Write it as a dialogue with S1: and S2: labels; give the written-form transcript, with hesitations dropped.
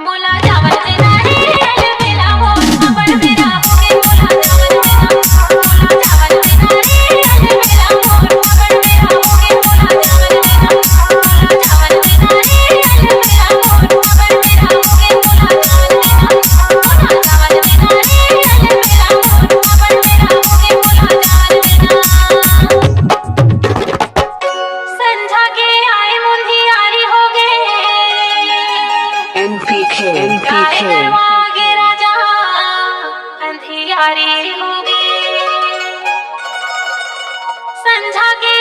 S1: मोला जावन तेरा रे अलबेला मोर खबर मेरा होगे मोला जावन तेरा मोला जावन तेरा रे अलबेला मोर खबर मेरा होगे मोला जावन तेरा मोला जावन तेरा रे अलबेला मोर खबर मेरा होगे मोला जावन तेरा मोला जावन तेरा रे अलबेला मोर खबर मेरा होगे मोला जावन तेरा संझा के आए मुंधी यारी हो गए
S2: NPK
S1: आगे राजा अंधियारी हो गए संझा के